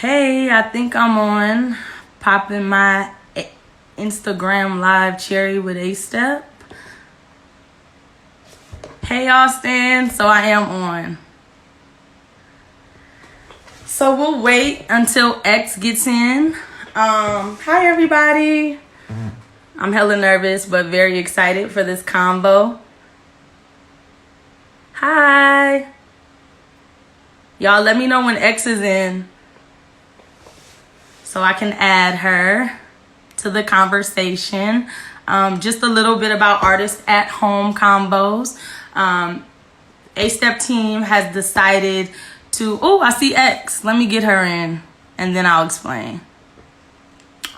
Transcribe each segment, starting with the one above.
Hey, I think I'm on. Popping my Instagram live cherry with ASTEP. Hey, Austin. So I am on. So we'll wait until X gets in. Hi, everybody. I'm hella nervous, but very excited for this convo. Hi. Y'all let me know when X is in so I can add her to the conversation. Just a little bit about artists at home combos. A-Step team has decided to, oh, I see X. Let me get her in and then I'll explain.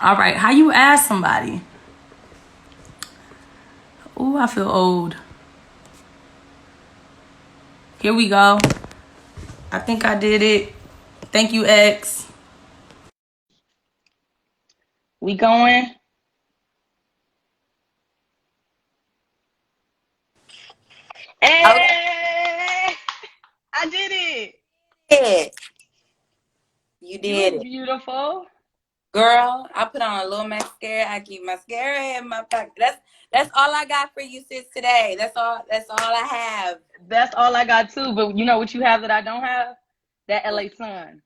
All right, how you ask somebody? Oh, I feel old. Here we go. I think I did it. Thank you, X. We going? Okay. Hey, I did it. You You did look it. beautiful. Girl, I put on a little mascara. I keep mascara in my pocket. That's all I got for you sis today. That's all I have. That's all I got too. But you know what you have that I don't have? That LA sun.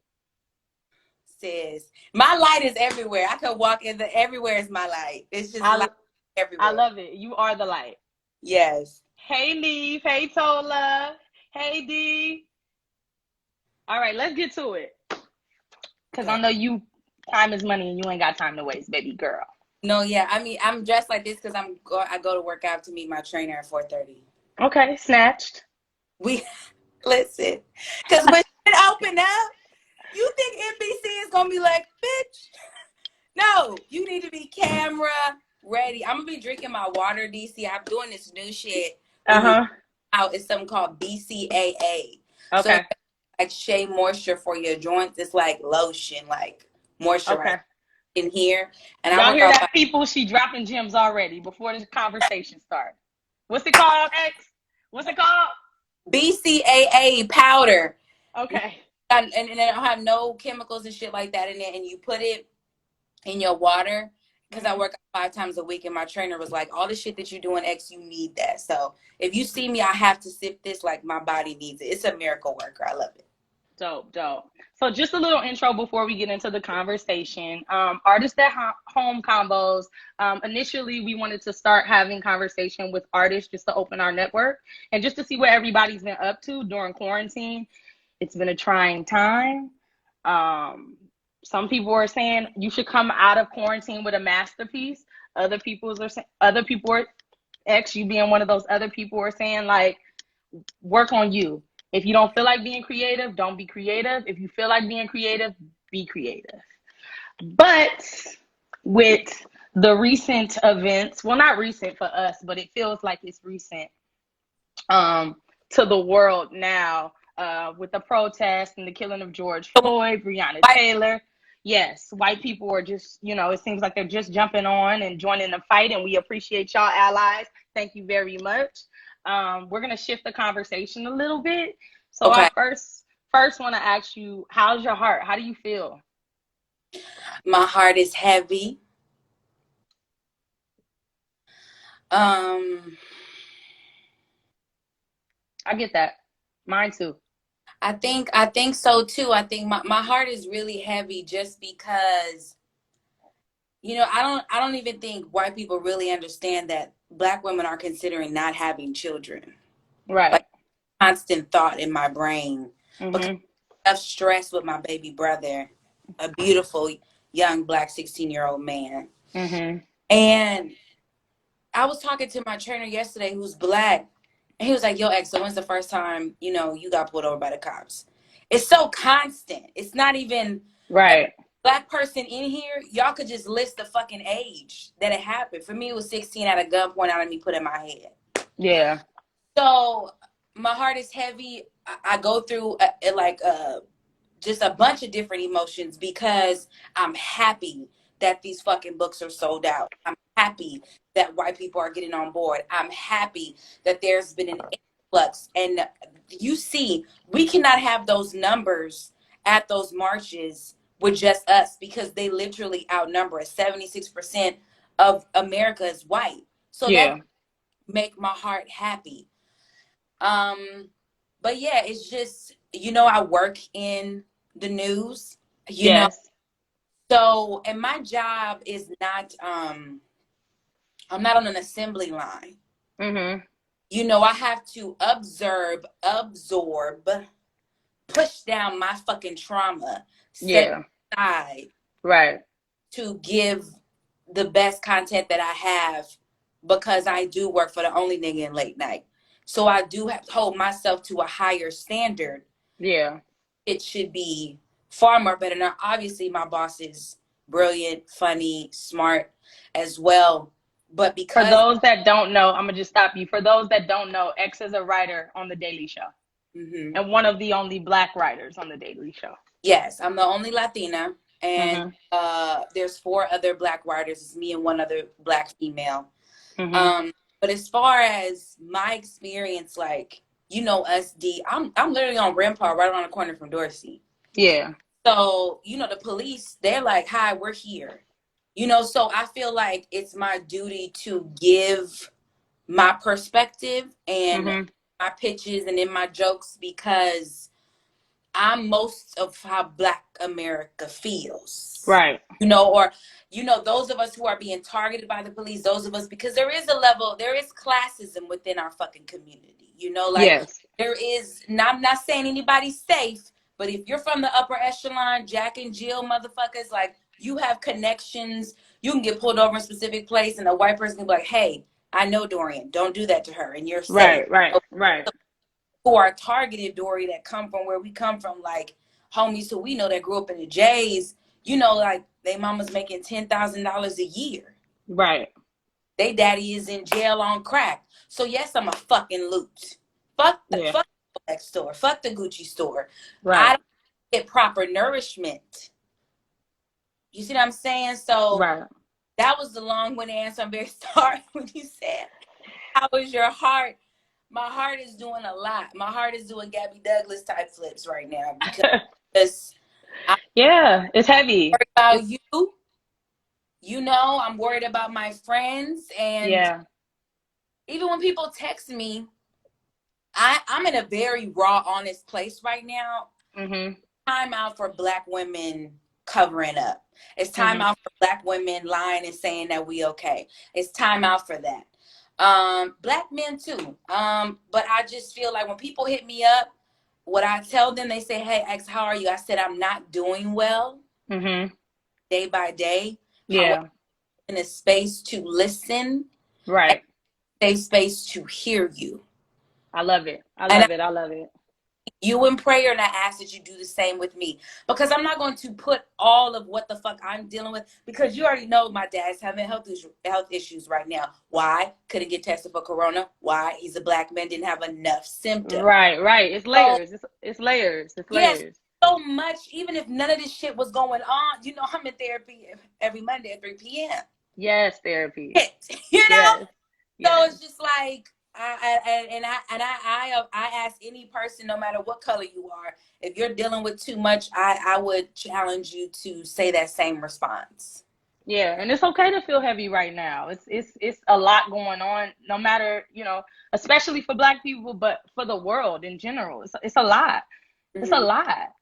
Sis. My light is everywhere. I could walk in the everywhere is my light. It's just I light I everywhere. love it. You are the light. Yes. Hey Neve. Hey Tola. Hey D. All right, let's get to it. Cause I Okay. know you time is money and you ain't got time to waste, baby girl. No, yeah. I mean, I'm dressed like this because I go to work out to meet my trainer at 4:30. Okay, snatched. We listen. Cause when it open up, you think NBC is gonna be like, bitch. No, you need to be camera ready. I'm gonna be drinking my water, DC. I'm doing this new shit. When you Uh-huh. out, it's something called BCAA. So Okay. it's like shea moisture for your joints. It's like lotion, like moisturizer Okay. in here. And I Y'all work hear out that, by people? She dropping gems already before this conversation starts. What's it called, X? What's it called? BCAA powder. Okay. And it don't have no chemicals and shit like that in it. And you put it in your water because I Mm-hmm. work out 5 times a week, and my trainer was like, all the shit that you do in X, you need that. So if you see me, I have to sip this like my body needs it. It's a miracle worker. I love it. Dope, dope. So just a little intro before we get into the conversation. Artists at home combos. Initially, we wanted to start having conversation with artists just to open our network and just to see what everybody's been up to during quarantine. It's been a trying time. Um, some people are saying you should come out of quarantine with a masterpiece. Other people are X, you being one of those other people, are saying like work on you. If you don't feel like being creative, don't be creative. If you feel like being creative, be creative. But with the recent events, well, not recent for us, but it feels like it's recent um, to the world now with the protest and the killing of George Floyd, Breonna Taylor. Yes, white people are just, it seems like they're just jumping on and joining the fight, and we appreciate y'all allies. Thank you very much. We're gonna shift the conversation a little bit. So I Okay. first want to ask you, how's your heart? How do you feel? My heart is heavy. Um, I get that. Mine too. I think so too. I think my heart is really heavy just because, I don't even think white people really understand that Black women are considering not having children. Right. Like constant thought in my brain because Mhm. of stress with my baby brother, a beautiful young Black 16-year-old man. Mhm. And I was talking to my trainer yesterday who's Black, and he was like, yo, X, so when's the first time, you got pulled over by the cops? It's so constant. It's not even every Right. Black person in here. Y'all could just list the fucking age that it happened. For me, it was 16 at a gunpoint out of me put in my head. Yeah. So my heart is heavy. I go through just a bunch of different emotions because I'm happy that these fucking books are sold out. I'm happy that white people are getting on board. I'm happy that there's been an influx. And you see, we cannot have those numbers at those marches with just us, because they literally outnumber us. 76% of America is white. So that Yeah. make my heart happy. But yeah, it's just, I work in the news, you know. Yes. So, and my job is not, I'm not on an assembly line. Mhm. I have to absorb, push down my fucking trauma, set Yeah. it aside Right. to give the best content that I have, because I do work for the only nigga in late night. So I do have to hold myself to a higher standard. Yeah. It should be far more better. Now, obviously, my boss is brilliant, funny, smart as well. But For because, those that don't know, I'm gonna just stop you. For those that don't know, X is a writer on the Daily Show, mhm, and one of the only Black writers on the Daily Show. yes, I'm the only Latina, and Mhm. there's 4 other Black writers. It's me and one other Black female. Mhm. Um, but as far as my experience, like, us, I'm literally on Rampart, right around the corner from Dorsey. Yeah. So, the police, they're like, "Hi, we're here." So I feel like it's my duty to give my perspective and Mhm. my pitches and in my jokes, because I'm most of how Black America feels. Right. Or, those of us who are being targeted by the police, those of us, because there is classism within our fucking community, like, Yes. I'm not saying anybody's safe, but if you're from the upper echelon, Jack and Jill motherfuckers, like, you have connections, you can get pulled over in a specific place, and a white person can be like, "Hey, I know Dorienne, don't do that to her, and you're safe." Right. Right. Right. Who are targeted, Dory, that come from where we come from, like homies who we know that grew up in the J's, like they mama's making $10,000 a year. Right. They daddy is in jail on crack. So yes, I'm a fucking loot. Yeah. Fuck the Black store. Fuck the Gucci store. I Right. don't get proper nourishment. You see what I'm saying? So Right. that was the long-winded answer. I'm very sorry when you said, "How is your heart?" My heart is doing a lot. My heart is doing Gabby Douglas type flips right now, because I'm Yeah. It's heavy. worried about It's you. I'm worried about my friends. And yeah. even when people text me, I'm in a very raw, honest place right now. Mhm. Time out for Black women covering up. It's time Mhm. out for Black women lying and saying that we okay. It's time out for that. Black men too. But I just feel like when people hit me up, what I tell them, they say, "Hey, X, how are you?" I said, "I'm not doing well Mhm. day by day." However, Yeah. in a space to listen and Right. safe space to hear you. I love it. I And love it. I love it. you in prayer, and I ask that you do the same with me, because I'm not going to put all of what the fuck I'm dealing with, because you already know my dad's having health issues right now. Why? Couldn't get tested for corona. Why? He's a Black man, didn't have enough symptoms. Right. Right. It's So layers. It's layers. It's yes, layers. so much. Even if none of this shit was going on, I'm in therapy every Monday at 3 p.m. Yes, therapy. Shit, you know. Yes. So Yes. it's just like, I ask any person, no matter what color you are, if you're dealing with too much, I would challenge you to say that same response. Yeah, and it's okay to feel heavy right now. It's a lot going on, no matter, especially for Black people, but for the world in general. It's a lot. It's a Hmm. lot.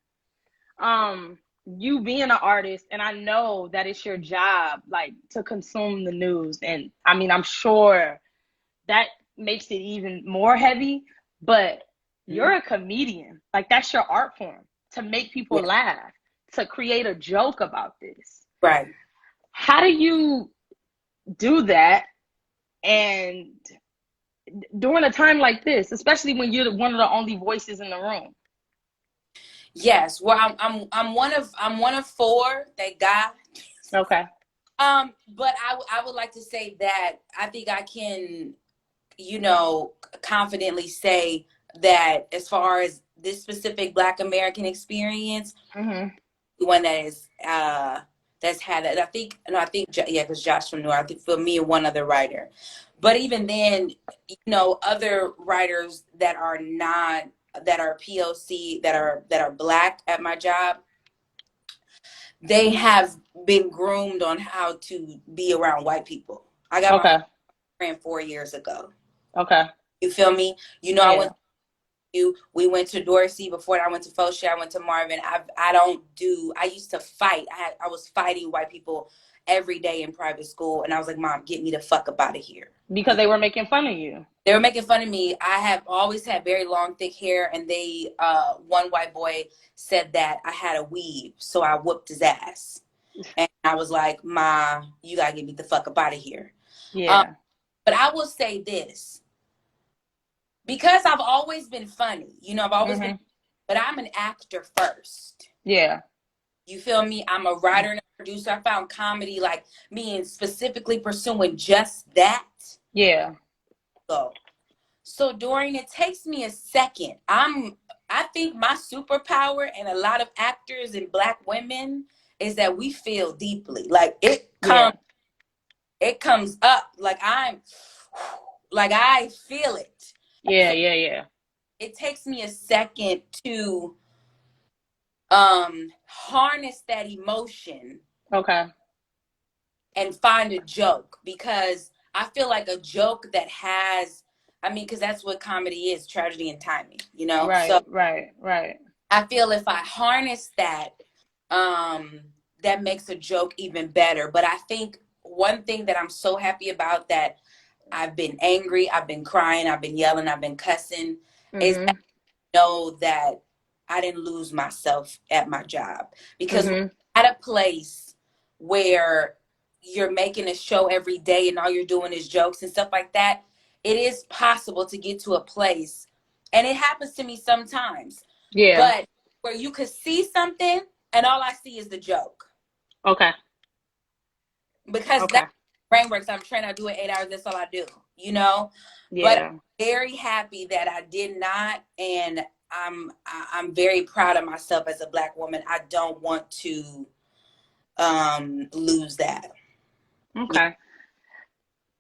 Um, you being an artist, and I know that it's your job, like, to consume the news, and I mean, I'm sure that makes it even more heavy, but you're a comedian. Like, that's your art form, to make people Yeah, laugh, to create a joke about this. right. How do you do that? And during a time like this, especially when you're one of the only voices in the room. Yes. Well, I'm one of 4. Thank God. Okay. But I would like to say that I think I can, confidently say that as far as this specific Black American experience, Mhm. one that is that's had it. I think no, I think yeah, because Josh from New York. I think for me and one other writer, but even then, other writers that are not, that are POC, that are Black at my job, they have been groomed on how to be around white people. I got my Okay. friend 4 years ago. Okay. You feel me? You know, I Yeah. went we went to Dorsey before that. I went to Fosha. I went to Marvin. I don't do. I used to fight. I was fighting white people every day in private school, and I was like, Mom, get me the fuck up out of here. Because they were making fun of you. They were making fun of me. I have always had very long, thick hair, and they one white boy said that I had a weave, so I whooped his ass. And I was like, Ma, you gotta get me the fuck up out of here. Yeah. But I will say this. Because I've always been funny, you know, I've always been, but I'm an actor first. Yeah. You feel me? I'm a writer and a producer. I found comedy like me and specifically pursuing just that. Yeah. So Dorienne, it takes me a second. I think my superpower and a lot of actors and Black women is that we feel deeply. Like it comes up. Like I feel it. Yeah, So yeah, yeah. it takes me a second to harness that emotion. Okay. And find a joke, because I feel like a joke that has, because that's what comedy is, tragedy and timing, you know? Right, So right. I feel if I harness that, that makes a joke even better. But I think one thing that I'm so happy about, that I've been angry, I've been crying, I've been yelling, I've been cussing, is that I know that I didn't lose myself at my job. Because at a place where you're making a show every day and all you're doing is jokes and stuff like that, it is possible to get to a place, and it happens to me sometimes, but where you could see something and all I see is the joke. Okay. Because that's brain works. I'm trained, I do it 8 hours, that's all I do, you know? Yeah. But I'm very happy that I did not, and I'm very proud of myself as a Black woman. I don't want to lose that. Okay.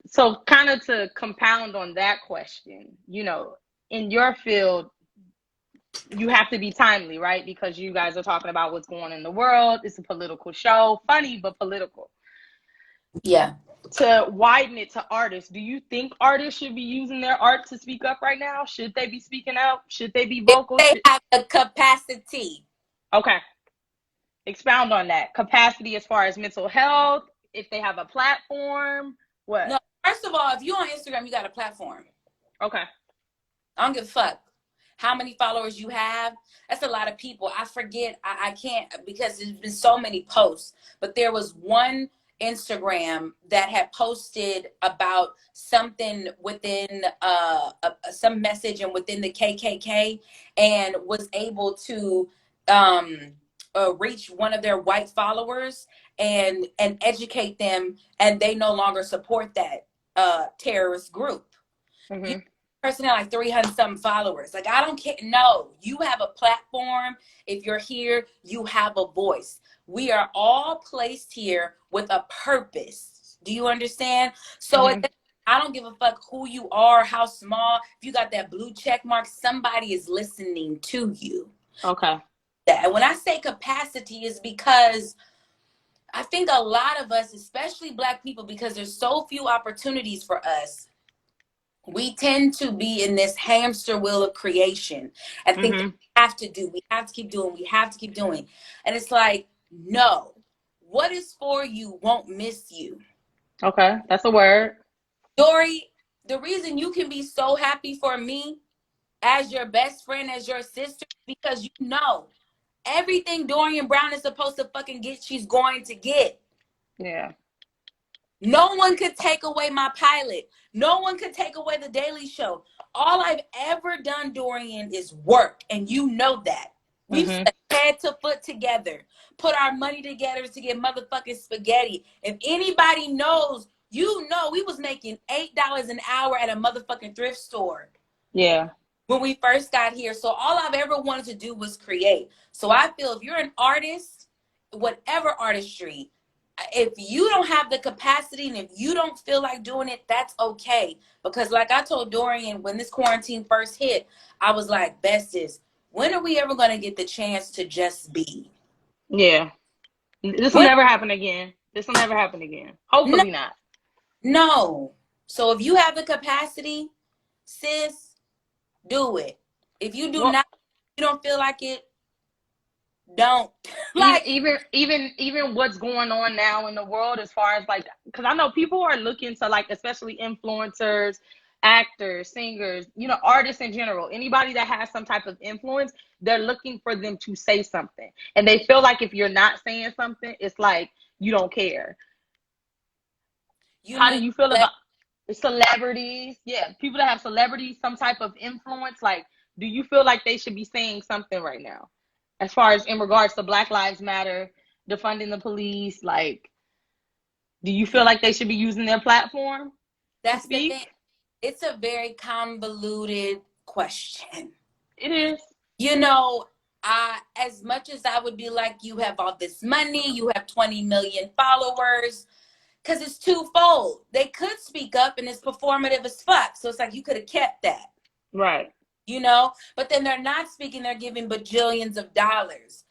So kind of to compound on that question, you know, in your field, you have to be timely, right? Because you guys are talking about what's going on in the world. It's a political show, funny, but political. Yeah. To widen it to artists, do you think artists should be using their art to speak up right now? Should they be speaking out? Should they be vocal? If they have the capacity. Okay. Expound on that. Capacity as far as mental health, if they have a platform, what? No, first of all, if you're on Instagram, you got a platform. Okay. I don't give a fuck how many followers you have. That's a lot of people. I forget. I can't, because there's been so many posts. But there was one Instagram that had posted about something within some message and within the KKK, and was able to reach one of their white followers and educate them, and they no longer support that terrorist group. You person had like 300 something followers. Like, I don't care. No, you have a platform. If you're here, you have a voice. We are all placed here with a purpose. Do you understand? So I don't give a fuck who you are, how small. If you got that blue check mark, somebody is listening to you. Okay. And when I say capacity, is because I think a lot of us, especially Black people, because there's so few opportunities for us, we tend to be in this hamster wheel of creation and think that we have to keep doing. And it's like, no, what is for you won't miss you. Okay, that's a word. Dory, the reason you can be so happy for me as your best friend, as your sister, because you know everything Dorienne Brown is supposed to fucking get, she's going to get. Yeah. No one could take away my pilot. No one could take away the Daily Show. All I've ever done, Dorienne, is work. And you know that. We've set head to foot together, put our money together to get motherfucking spaghetti. If anybody knows, you know we was making $8 an hour at a motherfucking thrift store. Yeah. When we first got here. So all I've ever wanted to do was create. So I feel if you're an artist, whatever artistry, if you don't have the capacity and if you don't feel like doing it, that's okay. Because like I told Dorienne, when this quarantine first hit, I was like, Besties, when are we ever going to get the chance to just be? Yeah. This will What? never happen again. This will never happen again. No, Hopefully not. no. So if you have the capacity, sis, do it. If you do Well, not, you don't feel like it, don't. even Like, even even even what's going on now in the world as far as like, because I know people are looking to, like, especially influencers, actors, singers, artists in general, anybody that has some type of influence, they're looking for them to say something, and they feel like if you're not saying something, it's like you don't care. you How do mean you feel let about celebrities? Yeah, people that have celebrities, some type of influence. Like, do you feel like they should be saying something right now, as far as in regards to Black Lives Matter, defunding the police? Like, do you feel like they should be using their platform to that's the thing. speak? It's a very convoluted question. It is. You know, as much as I would be like, you have all this money, you have 20 million followers, because it's twofold. They could speak up and it's performative as fuck. So it's like you could have kept that, Right. but then they're not speaking, they're giving bajillions of dollars.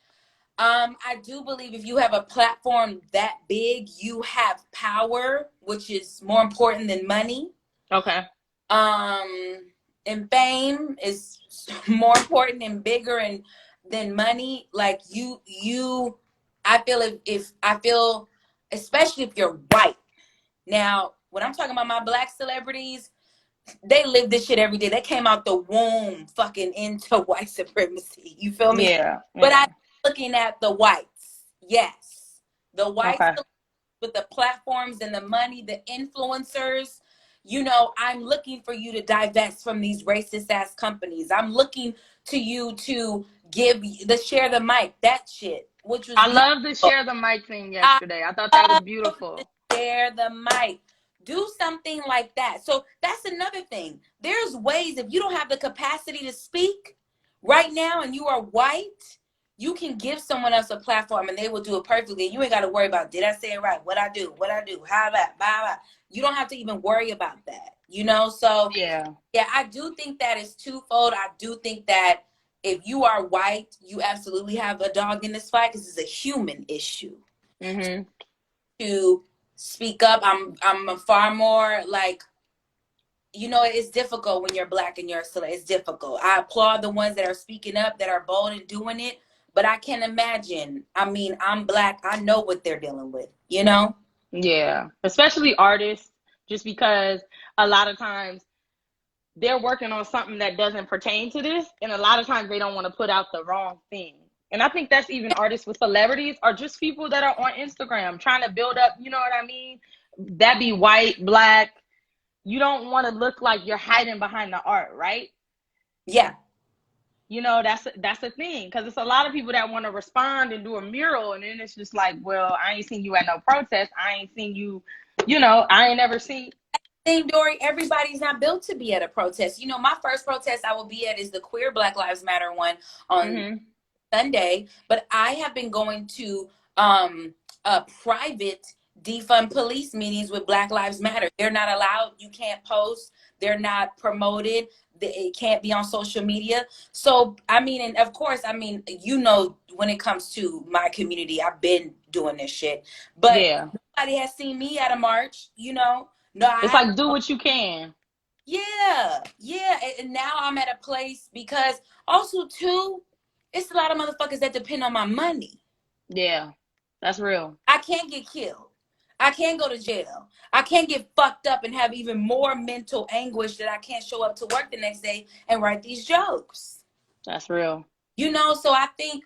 I do believe if you have a platform that big, you have power, which is more important than money. Okay. Um, and fame is more important and bigger and than money. Like I feel if I feel, especially if you're white. Now, when I'm talking about my Black celebrities, they live this shit every day. They came out the womb fucking into white supremacy. You feel me? Yeah. But Yeah. I'm looking at the whites. Yes. The whites Okay. with the platforms and the money, the influencers. I'm looking for you to divest from these racist ass companies. I'm looking to you to give the share the mic, that shit, which was I beautiful. love the share the mic thing I yesterday. I thought that was love to beautiful. share the mic. Do something like that. So that's another thing. There's ways, if you don't have the capacity to speak right now and you are white, you can give someone else a platform and they will do it perfectly. You ain't got to worry about, did I say it right? What I do, how that, blah, blah. You don't have to even worry about that, So Yeah. yeah, I do think that is twofold. I do think that if you are white, you absolutely have a dog in this fight because it's a human issue Mhm. to speak up. I'm a far more like, it's difficult when you're Black and you're still, it's difficult. I applaud the ones that are speaking up, that are bold and doing it, but I can't imagine. I mean, I'm Black. I know what they're dealing with. Yeah. Especially artists, just because a lot of times they're working on something that doesn't pertain to this, and a lot of times they don't want to put out the wrong thing. And I think that's even artists with celebrities, or just people that are on Instagram trying to build up, you know what I mean? That be white, Black. You don't want to look like you're hiding behind the art, right? Yeah. That's the thing, because it's a lot of people that want to respond and do a mural, and then it's just like, well, I ain't seen you at no protest. I ain't seen you, I ain't never seen. Thing, Dory, everybody's not built to be at a protest. My first protest I will be at is the queer Black Lives Matter one on Hmm. Sunday, but I have been going to private defund police meetings with Black Lives Matter. They're not allowed. You can't post. They're not promoted. It can't be on social media. So, I mean, and of course, I mean, when it comes to my community, I've been doing this shit, but Yeah. nobody has seen me at a march. No, I It's have. like, do what you can. Yeah, yeah. And now I'm at a place because also too, it's a lot of motherfuckers that depend on my money. Yeah. That's real. I can't get killed. I can't go to jail. I can't get fucked up and have even more mental anguish that I can't show up to work the next day and write these jokes. That's real. So I think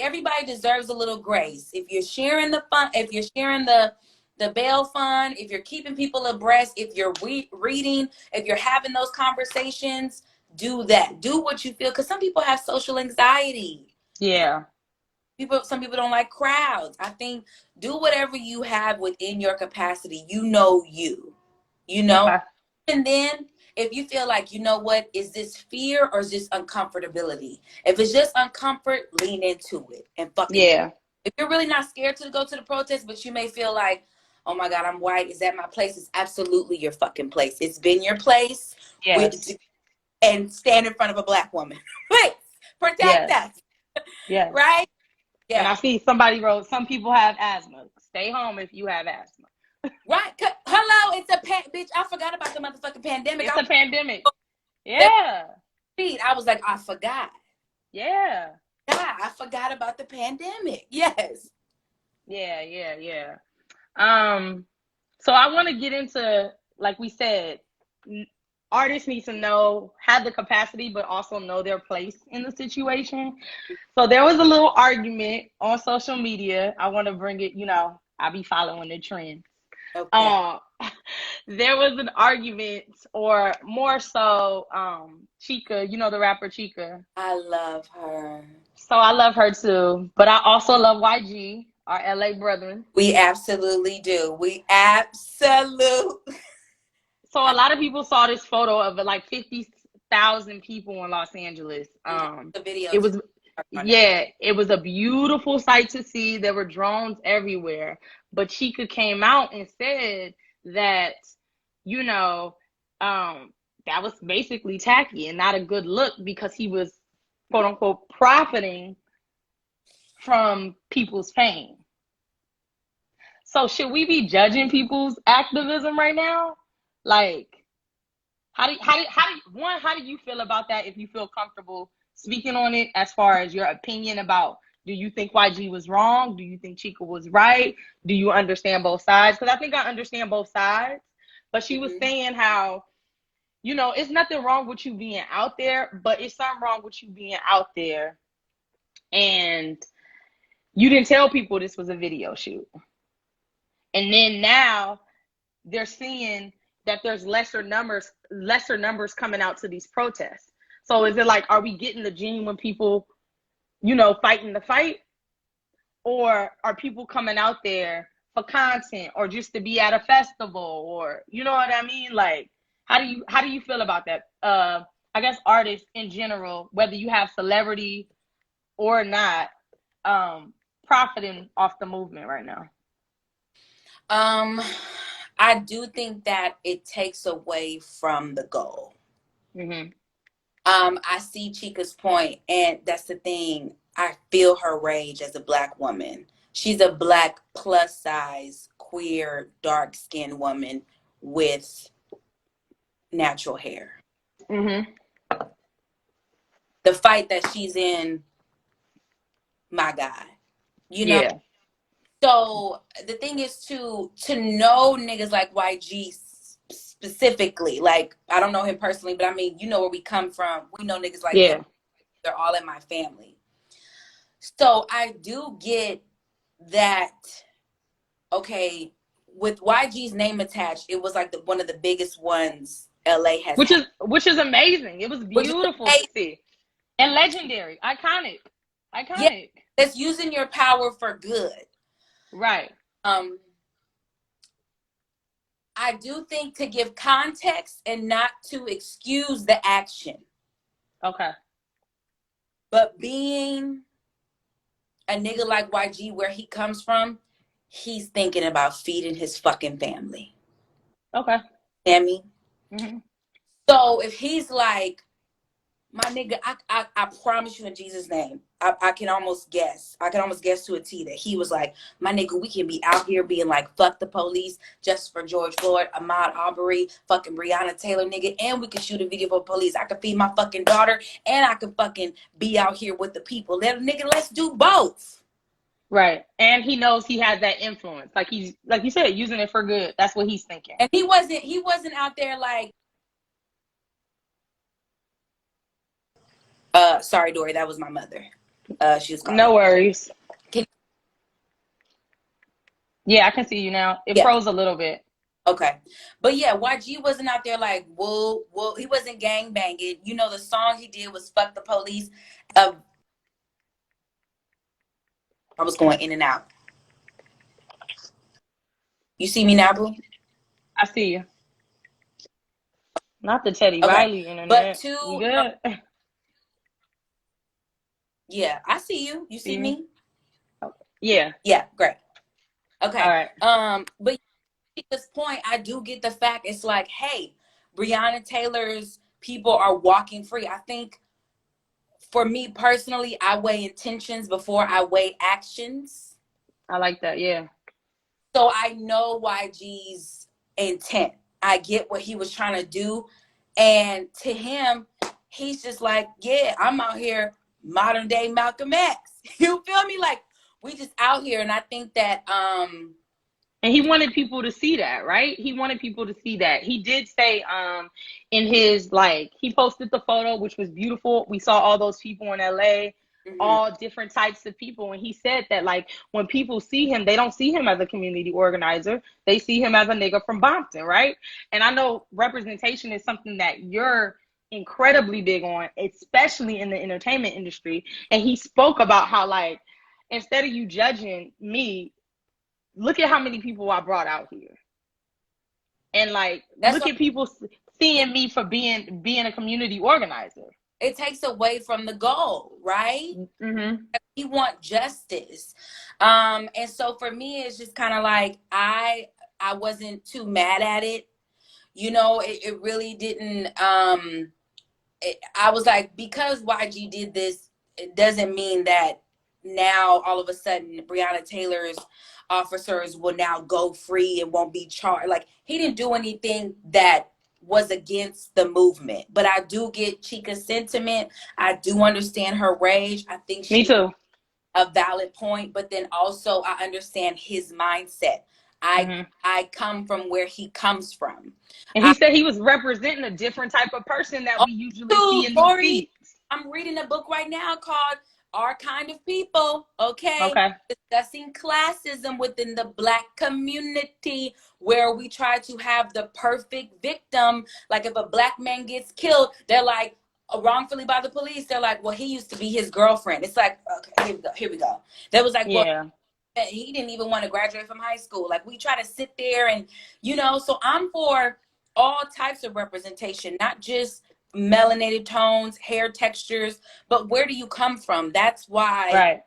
everybody deserves a little grace. If you're sharing the fun, if you're sharing the bail fund, if you're keeping people abreast, if you're reading, if you're having those conversations, do that. Do what you feel, because some people have social anxiety. Yeah. Some people don't like crowds. I think do whatever you have within your capacity. You know. Okay. And then if you feel like, what, is this fear or is this uncomfortability? If it's just uncomfort, lean into it and fucking do it. Yeah. If you're really not scared to go to the protest, but you may feel like, oh my God, I'm white. Is that my place? It's absolutely your fucking place. It's been your place. Yes. And stand in front of a Black woman. Please protect Yes. us. Yes. Right? And I see somebody wrote, some people have asthma. Stay home if you have asthma. Right? Hello, it's a bitch. I forgot about the motherfucking pandemic. It's a pandemic. Yeah. I was like, I forgot. Yeah. Yeah, I forgot about the pandemic. Yes. Yeah. So I want to get into, like we said, artists need to know, have the capacity, but also know their place in the situation. So there was a little argument on social media. I want to bring it, I'll be following the trend. Okay. There was an argument, or more so, Chica, the rapper Chica. I love her. So I love her too, but I also love YG, our LA brethren. We absolutely do. We absolutely. So a lot of people saw this photo of like 50,000 people in Los Angeles. The video. It was, it was a beautiful sight to see. There were drones everywhere, but Chica came out and said that, that was basically tacky and not a good look, because he was, quote unquote, profiting from people's pain. So should we be judging people's activism right now? Like, how do you feel about that? If you feel comfortable speaking on it, as far as your opinion about, do you think YG was wrong? Do you think Chica was right? Do you understand both sides? Because I think I understand both sides. But she was saying how, it's nothing wrong with you being out there, but it's something wrong with you being out there and you didn't tell people this was a video shoot. And then now they're seeing that there's lesser numbers coming out to these protests. So is it like, are we getting the genuine people, fighting the fight? Or are people coming out there for content, or just to be at a festival, or, you know what I mean? Like, how do you feel about that? I guess artists in general, whether you have celebrity or not, profiting off the movement right now. I do think that it takes away from the goal. I see Chica's point, and that's the thing. I feel her rage as a Black woman. She's a Black plus size, queer, dark skinned woman with natural hair. The fight that she's in, my God, Yeah. So the thing is to know niggas like YG specifically. Like, I don't know him personally, but I mean, you know where we come from. We know niggas like him. They're all in my family. So I do get that. Okay, with YG's name attached, it was like one of the biggest ones LA has. Which is amazing. It was beautiful to see. And legendary, iconic. Yeah, that's using your power for good. Right. I do think to give context and not to excuse the action. Okay. But being a nigga like YG, where he comes from, he's thinking about feeding his fucking family. Okay. You know what I mean? So if he's like, my nigga, I promise you in Jesus' name, I can almost guess. I can almost guess to a T that he was like, my nigga, we can be out here being like, fuck the police, just for George Floyd, Ahmaud Arbery, fucking Breonna Taylor, nigga, and we can shoot a video for police. I can feed my fucking daughter, and I can fucking be out here with the people. Let's do both. Right. And he knows he has that influence. Like he's, like you said, using it for good. That's what he's thinking. And he wasn't out there like, sorry, Dory, that was my mother. She was calling. No worries. Yeah, I can see you now. It froze a little bit. Okay. But yeah, YG wasn't out there like, whoa, he wasn't gang banging. You know, the song he did was Fuck the Police. I was going in and out. You see me now, boo? I see you. Not the Teddy Riley internet. But you good? Yeah, I see you. You see me? Yeah. Yeah, great. Okay. All right. But at this point, I do get the fact. It's like, hey, Breonna Taylor's people are walking free. I think for me personally, I weigh intentions before I weigh actions. I like that. Yeah. So I know YG's intent. I get what he was trying to do. And to him, he's just like, yeah, I'm out here modern day Malcolm X. You feel me? Like, we just out here. And I think that and he wanted people to see that, right? He wanted people to see that. He did say in his, like, he posted the photo, which was beautiful. We saw all those people in LA, all different types of people. And he said that, like, when people see him, they don't see him as a community organizer. They see him as a nigga from Bompton, right? And I know representation is something that you're incredibly big on, especially in the entertainment industry. And he spoke about how, like, instead of you judging me, look at how many people I brought out here. And, like, look at people seeing me for being a community organizer. It takes away from the goal, right? We want justice. And so for me, it's just kind of like, I wasn't too mad at it. You know, it really didn't, I was like, because YG did this, it doesn't mean that now all of a sudden Breonna Taylor's officers will now go free and won't be charged. Like, he didn't do anything that was against the movement. But I do get Chica's sentiment. I do understand her rage. I think Me too. A valid point, but then also I understand his mindset. I come from where he comes from. And he said he was representing a different type of person that we usually see in these seats. I'm reading a book right now called Our Kind of People, okay? Discussing classism within the Black community, where we try to have the perfect victim. Like, if a Black man gets killed, they're like, wrongfully by the police, they're like, well, he used to be his girlfriend. It's like, okay, here we go. That was like, well, he didn't even want to graduate from high school. Like, we try to sit there and, you know, so I'm for all types of representation, not just melanated tones, hair textures, but where do you come from? That's why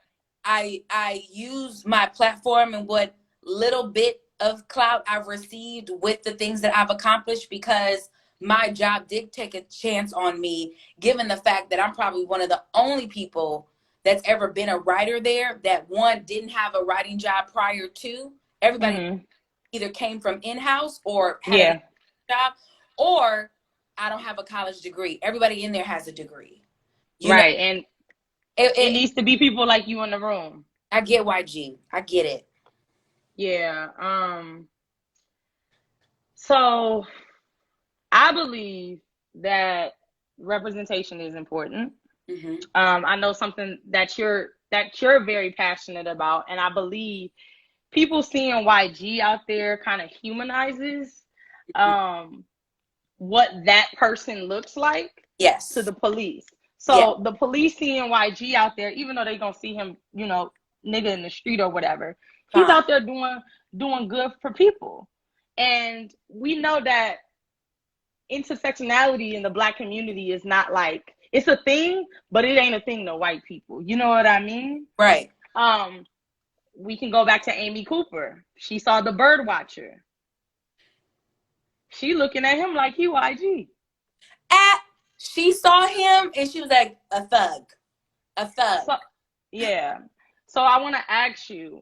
I use my platform and what little bit of clout I've received with the things that I've accomplished, because my job did take a chance on me, given the fact that I'm probably one of the only people that's ever been a writer there that, one, didn't have a writing job prior to. Everybody either came from in-house or had a job, or I don't have a college degree. Everybody in there has a degree. You know? And it needs to be people like you in the room. I get YG. I get it. Yeah. So I believe that representation is important. I know something that you're very passionate about, and I believe people seeing YG out there kind of humanizes what that person looks like to the police. So the police seeing YG out there, even though they don't see him, you know, nigga in the street or whatever, he's out there doing good for people. And we know that intersectionality in the Black community is not like, it's a thing, but it ain't a thing to white people. You know what I mean? Right. We can go back to Amy Cooper. She saw the bird watcher. She looking at him like he YG. She saw him and she was like, a thug. So, yeah. So I want to ask you,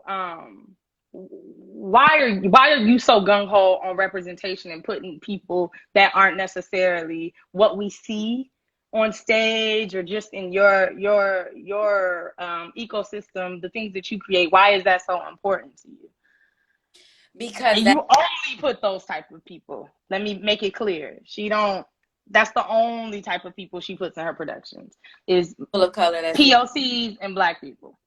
why are you so gung-ho on representation and putting people that aren't necessarily what we see on stage or just in your ecosystem, the things that you create? Why is that so important to you? Because you only put those type of people. Let me make it clear. That's the only type of people she puts in her productions, is full of color. POCs and Black people.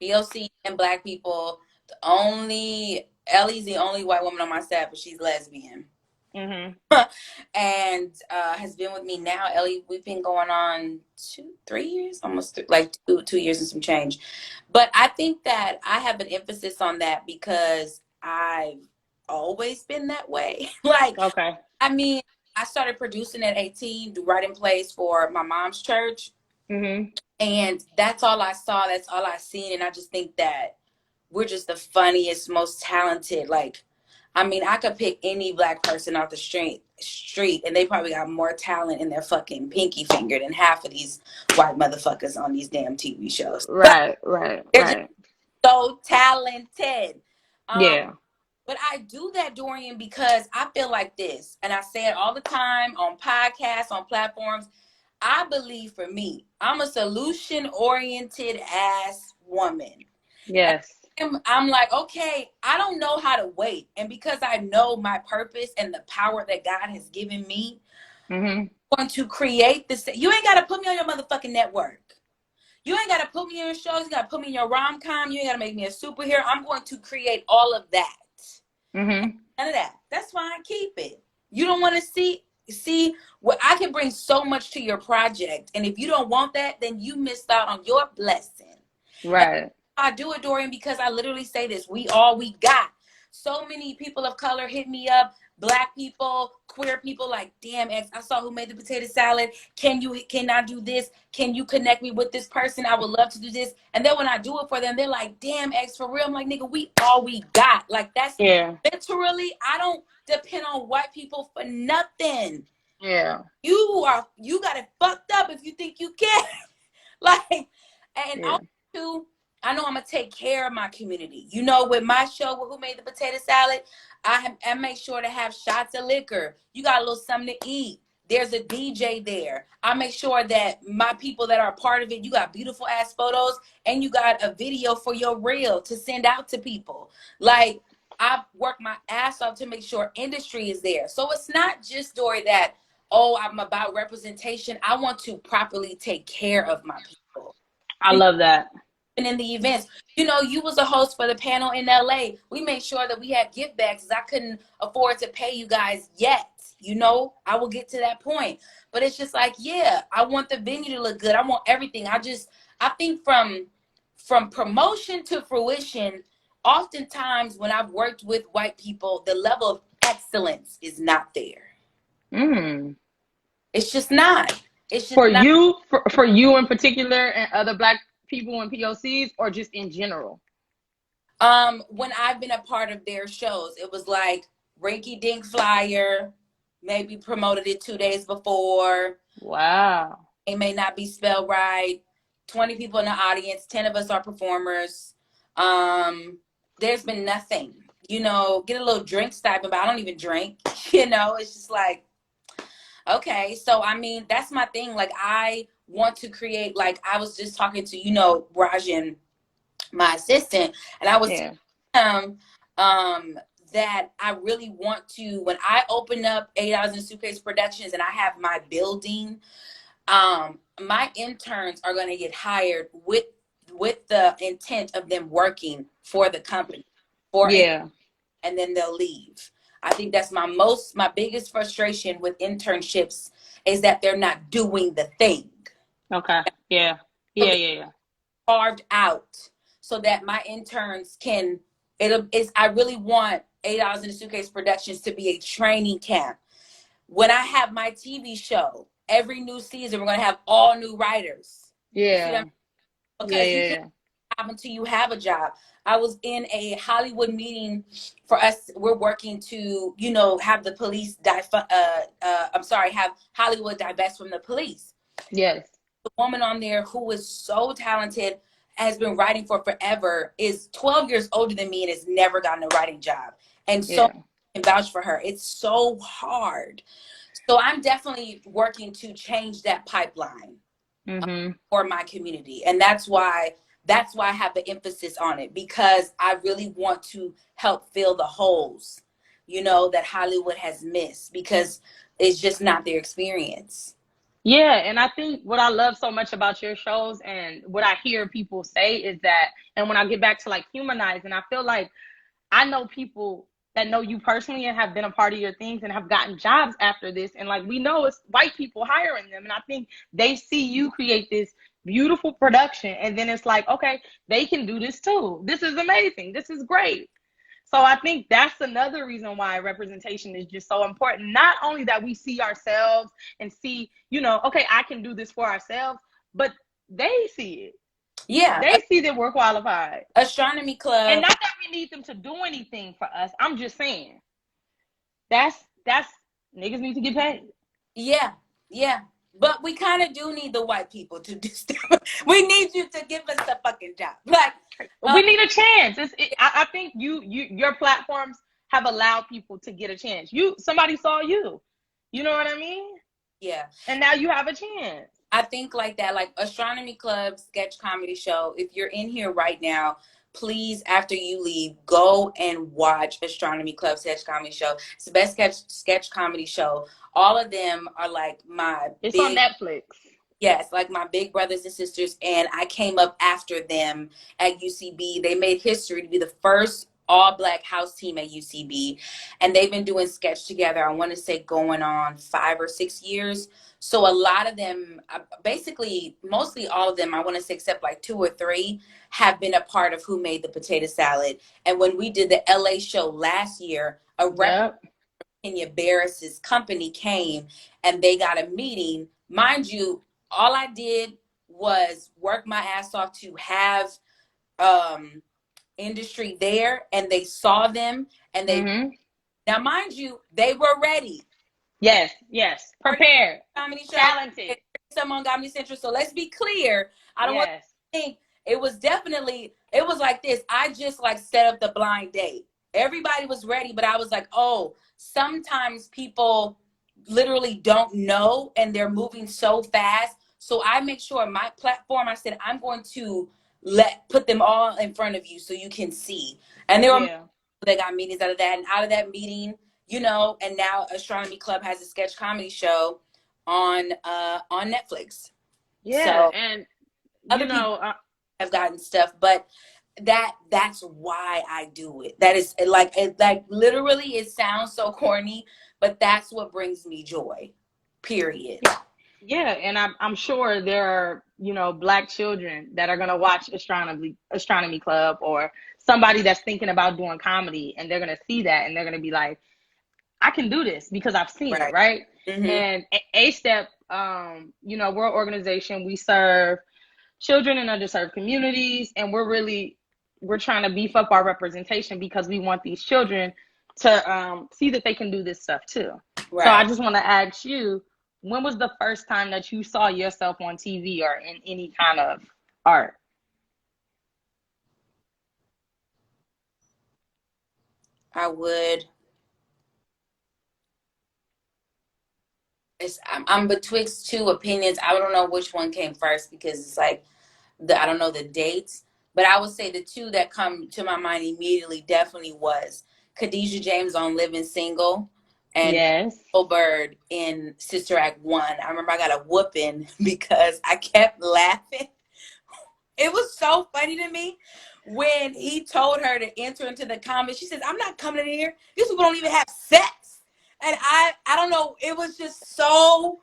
POC and Black people. Ellie's the only white woman on my staff, but she's lesbian. And has been with me now. Ellie, we've been going on 3 years, almost like 2 years and some change. But I think that I have an emphasis on that because I've always been that way. Like, I mean, I started producing at 18, writing plays for my mom's church. And that's all I saw. That's all I seen. And I just think that we're just the funniest, most talented. Like, I mean, I could pick any black person off the street, and they probably got more talent in their fucking pinky finger than half of these white motherfuckers on these damn TV shows. But Right, right, they're just right. so talented. Um, Yeah. but I do that, Dorienne, because I feel like this, and I say it all the time on podcasts, on platforms. I believe for me, I'm a solution-oriented ass woman. Yes. I'm like, okay, I don't know how to wait. And because I know my purpose and the power that God has given me, Mm-hmm. I'm going to create this. You ain't got to put me on your motherfucking network. You ain't got to put me in your shows. You got to put me in your rom-com. You ain't got to make me a superhero. I'm going to create all of that. Mm-hmm. None of that. That's fine. Keep it. You don't want to see what I can bring so much to your project. And if you don't want that, then you missed out on your blessing. Right. I do it, Dorienne, because I literally say this. We all we got. So many people of color hit me up, black people, queer people, like, damn, X, I saw Who Made the Potato Salad. Can I do this? Can you connect me with this person? I would love to do this. And then when I do it for them, they're like, damn, X, for real. I'm like, nigga, we all we got. Like, that's Yeah. literally, I don't depend on white people for nothing. Yeah. You got it fucked up if you think you can. Like, and Yeah. also, I know I'm gonna take care of my community. You know, with my show, with Who Made the Potato Salad, I make sure to have shots of liquor. You got a little something to eat. There's a DJ there. I make sure that my people that are part of it, you got beautiful ass photos and you got a video for your reel to send out to people. Like, I work my ass off to make sure industry is there. So it's not just, Dory, that, oh, I'm about representation. I want to properly take care of my people. I love that. And in the events, you know, you was a host for the panel in LA. We made sure that we had gift bags because I couldn't afford to pay you guys yet. You know, I will get to that point. But it's just like, yeah, I want the venue to look good. I want everything. I think from promotion to fruition, oftentimes when I've worked with white people, the level of excellence is not there. Mm. It's just not. It's just For not. you, for you in particular, and other black people and POCs, or just in general? When I've been a part of their shows, it was like rinky dink flyer, maybe promoted it 2 days before. Wow. It may not be spelled right. 20 people in the audience, 10 of us are performers. There's been nothing. You know, get a little drink stipend, but I don't even drink. You know, it's just like, okay. So, I mean, that's my thing. Like, I want to create, like, I was just talking to, you know, Rajan, my assistant, and I was Yeah. telling him that I really want to, when I open up 8 Hours in a Suitcase Productions and I have my building, my interns are going to get hired with the intent of them working for the company Yeah. and then they'll leave. I think that's my biggest frustration with internships is that they're not doing the thing. Okay. Yeah. So Yeah. they're Yeah. Yeah. carved out so that my interns can. I really want 8 Hours in a Suitcase Productions to be a training camp. When I have my TV show, every new season we're gonna have all new writers. You see what I Yeah. mean? Yeah. Because you can't Yeah. have until you have a job. I was in a Hollywood meeting for us. We're working to, you know, have the police have Hollywood divest from the police. Yes. The woman on there who is so talented, has been writing for forever, is 12 years older than me and has never gotten a writing job. And so Yeah. can vouch for her. It's so hard. So I'm definitely working to change that pipeline Mm-hmm. for my community. And that's why I have the emphasis on it, because I really want to help fill the holes, you know, that Hollywood has missed, because it's just not their experience. Yeah, and I think what I love so much about your shows and what I hear people say is that, and when I get back to like humanizing, I feel like I know people that know you personally and have been a part of your things and have gotten jobs after this. And like, we know it's white people hiring them. And I think they see you create this beautiful production. And then it's like, okay, they can do this too. This is amazing. This is great. So I think that's another reason why representation is just so important. Not only that we see ourselves and see, you know, okay, I can do this for ourselves, but they see it. Yeah, They see that we're qualified. astronomy And club. not that we need them to do anything for us. I'm just saying that's niggas need to get paid. Yeah, yeah. But we kind of do need the white people to do stuff. We need you to give us a fucking job. Like, We need a chance. I think your platforms have allowed people to get a chance. Somebody saw you. You know what I mean? yeah. And now you have a chance. I think like that, like Astronomy Club sketch comedy show. If you're in here right now, please, after you leave, go and watch Astronomy Club sketch comedy show. It's the best sketch comedy show. All of them are like my It's on big, Netflix. yes, like my big brothers and sisters. And I came up after them at UCB. They made history to be the first all black house team at UCB. And they've been doing sketch together, I want to say going on 5 or 6 years. So a lot of them, basically, mostly all of them, I want to say except like 2 or 3, have been a part of Who Made the Potato Salad. And when we did the LA show last year, a representative of Kenya Barris's company came and they got a meeting. Mind you, all I did was work my ass off to have industry there, and they saw them, and they, now mind you, they were ready. Yes. Prepared. Comedy show. Talented. Some on Comedy Central. So let's be clear. I don't want to think it was like this. I just like set up the blind date. Everybody was ready, but I was like, oh, sometimes people literally don't know and they're moving so fast. So I make sure my platform, I said, I'm going to put them all in front of you so you can see. And there were they got meetings out of that, and out of that meeting, you know, and now Astronomy Club has a sketch comedy show on Netflix. Yeah, so and other people have gotten stuff, but that's why I do it. That is like literally, it sounds so corny, but that's what brings me joy. Period. Yeah, and I'm sure there are, you know, black children that are gonna watch Astronomy Club, or somebody that's thinking about doing comedy, and they're gonna see that and they're gonna be like, I can do this because I've seen it, right? And ASTEP, you know, we're an organization. We serve children in underserved communities, and we're trying to beef up our representation because we want these children to see that they can do this stuff too. So I just want to ask you, when was the first time that you saw yourself on TV or in any kind of art? I'm betwixt 2 opinions. I don't know which one came first because it's like I don't know the dates, but I would say the 2 that come to my mind immediately definitely was Khadijah James on Living Single and Bird in Sister Act 1. I remember I got a whooping because I kept laughing. It was so funny to me when he told her to enter into the comments. She says, I'm not coming in here. These people don't even have sex. And I don't know. It was just so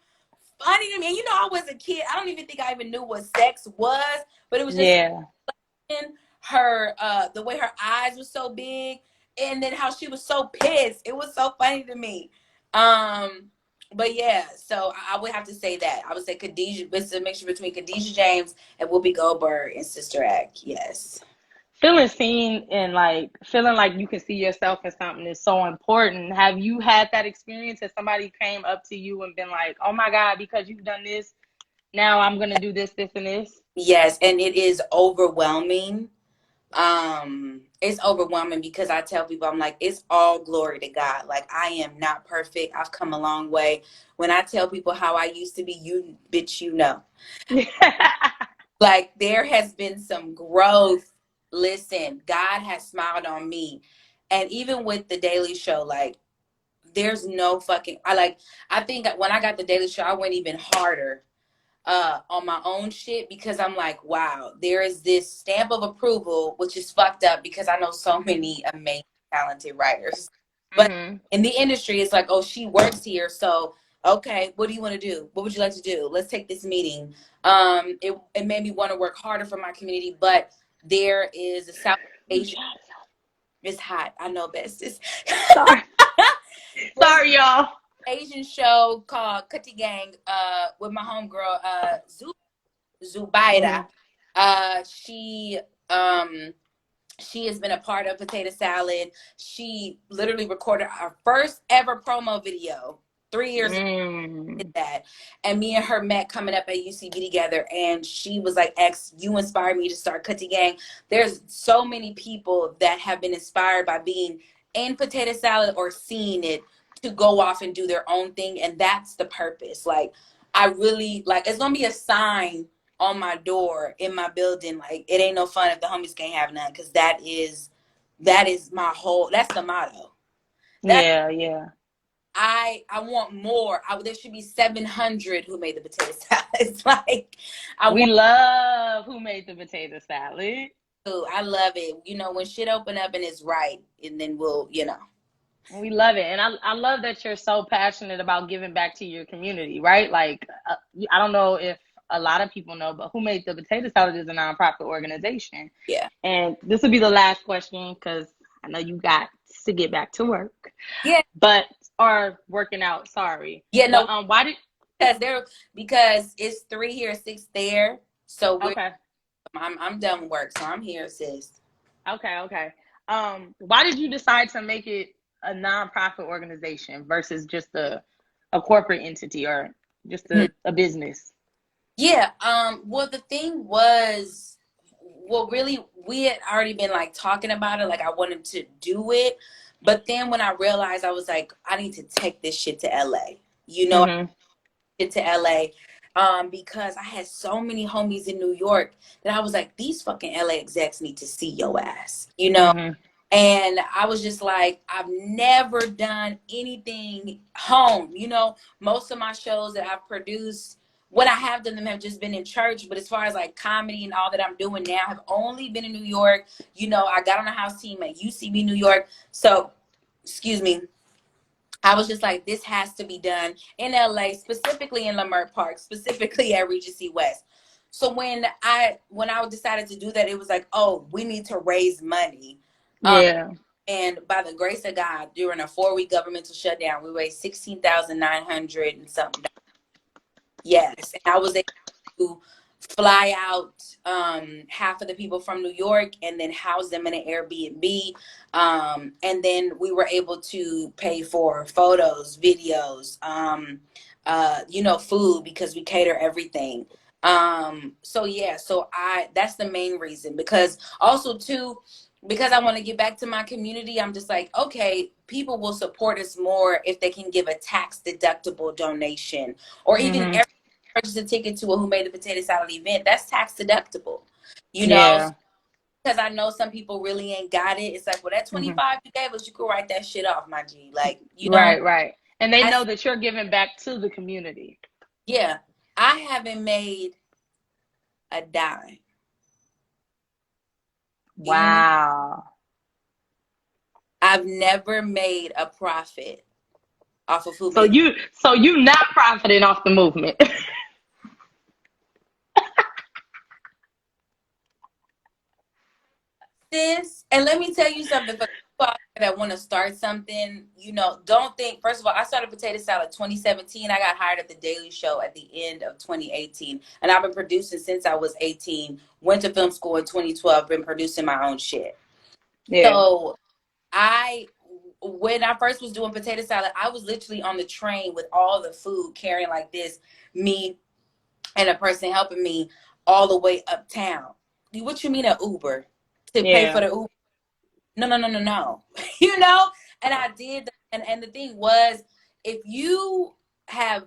funny to me. And you know, I was a kid. I don't even think I even knew what sex was, but it was just her, the way her eyes were so big, and then how she was so pissed. It was so funny to me. But yeah, so I would have to say that. I would say Khadijah, it's a mixture between Khadijah James and Whoopi Goldberg in Sister Act. Yes. Feeling seen and like feeling like you can see yourself in something is so important. Have you had that experience that somebody came up to you and been like, oh my God, because you've done this, now I'm going to do this, this, and this? Yes, and it is overwhelming. It's overwhelming because I tell people, I'm like, it's all glory to God. Like, I am not perfect. I've come a long way. When I tell people how I used to be, you bitch, you know. Like, there has been some growth. Listen, God has smiled on me. And even with the Daily Show, like, there's no fucking, I think when I got the Daily Show, I went even harder on my own shit because I'm like, wow, there is this stamp of approval, which is fucked up because I know so many amazing, talented writers. But in the industry, it's like, oh, she works here. So, okay, what do you want to do? What would you like to do? Let's take this meeting. It made me want to work harder for my community, but there is a South Asian. It's hot. I know best. Sorry. Sorry, y'all. Asian show called Cutty Gang with my homegirl Zubaida. She She has been a part of Potato Salad. She literally recorded our first ever promo video 3 years ago. Did that, and me and her met coming up at UCB together, and she was like, X, you inspired me to start Cutty Gang. There's so many people that have been inspired by being in Potato Salad or seeing it to go off and do their own thing, and that's the purpose. Like, I really, like, it's gonna be a sign on my door in my building, like, it ain't no fun if the homies can't have none, because that is my whole, that's the motto. Yeah. I want more. There should be 700 Who Made the Potato Salad. It's like, We love Who Made the Potato Salad. I love it. You know, when shit open up and it's right, and then we'll, you know. We love it. And I love that you're so passionate about giving back to your community, right? Like, I don't know if a lot of people know, but Who Made the Potato Salad is a nonprofit organization. Yeah. And this will be the last question because I know you got to get back to work. Yeah. But, or working out, sorry. Yeah, no. But, why did... Because it's 3 here, 6 there. So Okay. I'm done with work, so I'm here, sis. Okay. Why did you decide to make it a nonprofit organization versus just a corporate entity or just a business? Yeah. Well, the thing was, well, really, we had already been like talking about it. Like, I wanted to do it, but then when I realized, I was like, I need to take this shit to LA. You know, to LA, because I had so many homies in New York that I was like, these fucking LA execs need to see your ass, you know. And I was just like, I've never done anything home, you know. Most of my shows that I've produced, what I have done them have just been in church, but as far as like comedy and all that I'm doing now, have only been in New York. You know, I got on a house team at UCB New York, so excuse me, I was just like, this has to be done in LA, specifically in Leimert Park, specifically at Regency West. So when I decided to do that, it was like, oh, we need to raise money. Yeah. And by the grace of God, during a 4-week governmental shutdown, we raised $16,900 and something. Yes, and I was able to fly out half of the people from New York and then house them in an Airbnb. And then we were able to pay for photos, videos, you know, food, because we cater everything. So yeah, that's the main reason, because also too, because I want to get back to my community, I'm just like, okay, people will support us more if they can give a tax deductible donation, or even purchase a ticket to a Who Made the Potato Salad event. That's tax deductible, you know, because I know some people really ain't got it. It's like, well, that 25 you gave us, you could write that shit off, my G. Like, you know. Right. And they know that you're giving back to the community. Yeah. I haven't made a dime. Wow. I've never made a profit off of Who So Made. you not profiting off the movement. Sis, and let me tell you something, for people that want to start something, you know, don't think, first of all, I started Potato Salad 2017. I got hired at the Daily Show at the end of 2018, and I've been producing since I was 18. Went to film school in 2012, been producing my own shit. Yeah. So when I first was doing Potato Salad, I was literally on the train with all the food, carrying like this, me and a person helping me all the way uptown. What you mean an Uber? To pay for the Uber? No. You know? And I did. And the thing was, if you have,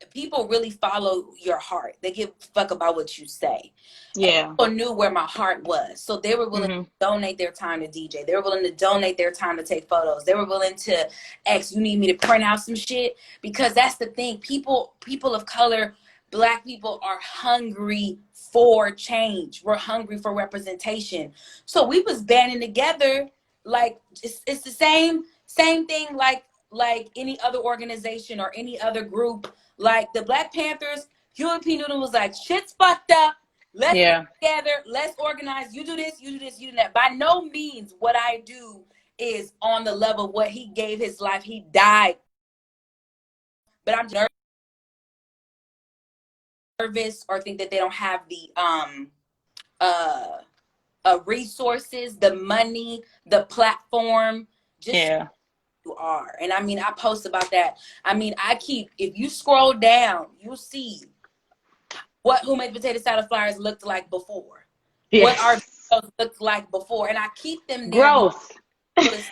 people really follow your heart. They give a fuck about what you say. Yeah. And people knew where my heart was. So they were willing to donate their time to DJ. They were willing to donate their time to take photos. They were willing to you need me to print out some shit? Because that's the thing. People of color, Black people, are hungry for change. We're hungry for representation. So we was banding together. Like, it's the same thing like any other organization or any other group. Like the Black Panthers, Huey P. Newton was like, shit's fucked up. Let's get together. Let's organize. You do this, you do that. By no means what I do is on the level of what he gave his life. He died. But I'm nervous or think that they don't have resources, the money, the platform, just Yeah. who you are. And I mean, I post about that. I mean, if you scroll down, you'll see what Who Made Potato Salad flyers looked like before, what our Yes. videos looked like before, and I keep them there Growth. because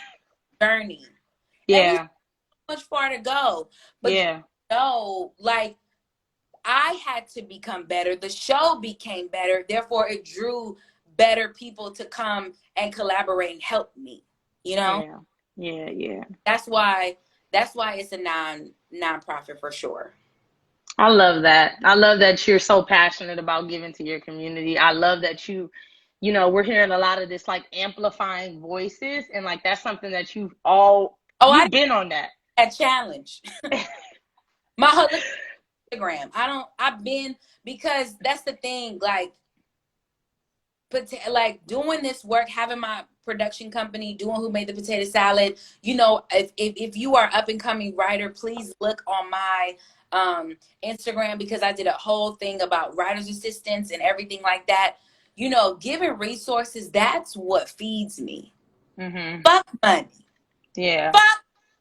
journey, and we have Yeah. so much far to go. But Yeah. like I had to become better. The show became better. Therefore, it drew better people to come and collaborate and help me. You know, Yeah. Yeah. Yeah. that's why it's a nonprofit for sure. I love that. I love that you're so passionate about giving to your community. I love that we're hearing a lot of this like amplifying voices, and like that's something that Oh, I you've been on that. had challenge. My whole Instagram. I've been, because that's the thing, like doing this work, having my production company, doing Who Made the Potato Salad. You know, if you are up and coming writer, please look on my Instagram, because I did a whole thing about writer's assistants and everything like that. You know, giving resources, that's what feeds me. Mm-hmm. Fuck money. Yeah.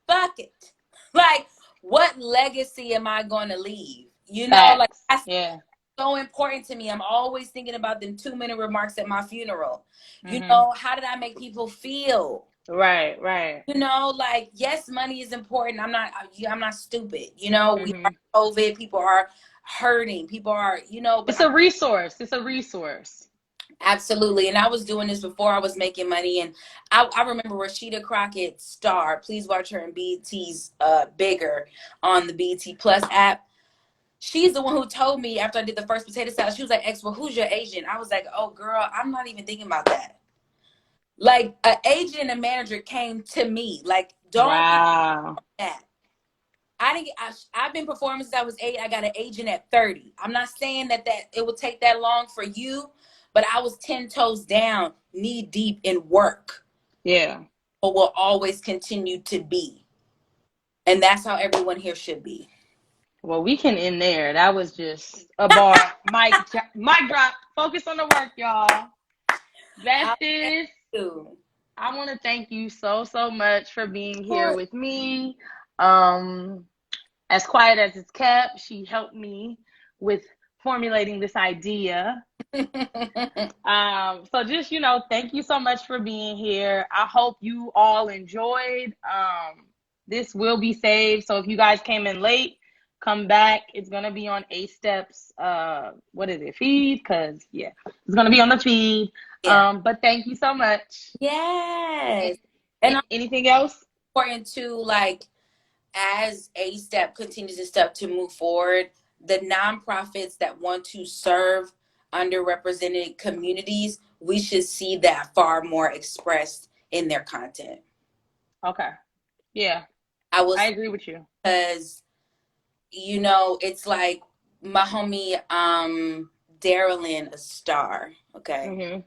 Fuck it. Like, what legacy am I going to leave? You know, like Facts. that's Yeah. so important to me. I'm always thinking about them 2-minute remarks at my funeral. You Mm-hmm. know, how did I make people feel? Right. Right. You know, like, yes, money is important. I'm not stupid. You know, we Mm-hmm. are COVID. People are hurting. People are, but It's a resource. It's a resource. absolutely. And I was doing this before I was making money. And I remember Rashida Crockett Star. Please watch her in BET's Bigger on the BET Plus app. She's the one who told me after I did the first potato salad, she was like, X, well, who's your agent? I was like, oh, girl, I'm not even thinking about that. Like, an agent and a manager came to me. Like, don't even Wow. that. I've been performing since I was 8. I got an agent at 30. I'm not saying that it will take that long for you, but I was 10 toes down, knee deep in work. Yeah. But will always continue to be. And that's how everyone here should be. Well, we can end there. That was just a bar. Mic drop. Focus on the work, y'all. Besties, I want to thank you so, so much for being here with me. As quiet as it's kept, she helped me with formulating this idea. So just, thank you so much for being here. I hope you all enjoyed. This will be saved. So if you guys came in late, come back. It's gonna be on ASTEP's what is it, feed? Cause yeah, it's gonna be on the feed. Yeah. But thank you so much. Yes. And Anything else? important to, like, as ASTEP continues and stuff to move forward, the nonprofits that want to serve underrepresented communities, we should see that far more expressed in their content. Okay. Yeah. I agree with you. Because, it's like my homie Dorienne, a star, okay? Mm-hmm.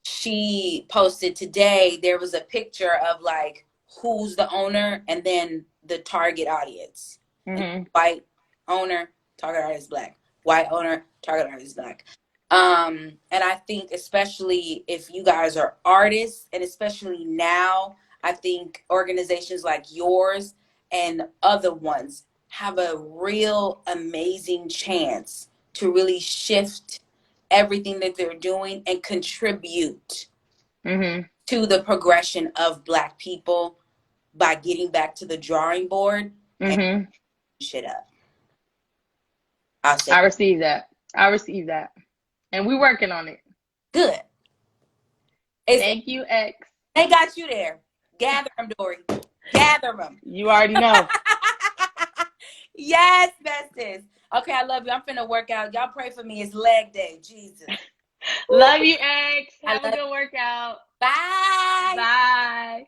She posted today, there was a picture of, like, who's the owner and then the target audience. Mm-hmm. White owner, target audience black. White owner, target audience black. And I think, especially if you guys are artists, and especially now, I think organizations like yours and other ones have a real amazing chance to really shift everything that they're doing and contribute to the progression of Black people by getting back to the drawing board and shit up. I receive that. And we're working on it. Good. Thank you, X. They got you there. Gather them, Dory. Gather them. You already know. Yes, bestest. Okay, I love you. I'm finna work out. Y'all pray for me. It's leg day. Jesus. Love you, X. Have a good workout. Bye. Bye.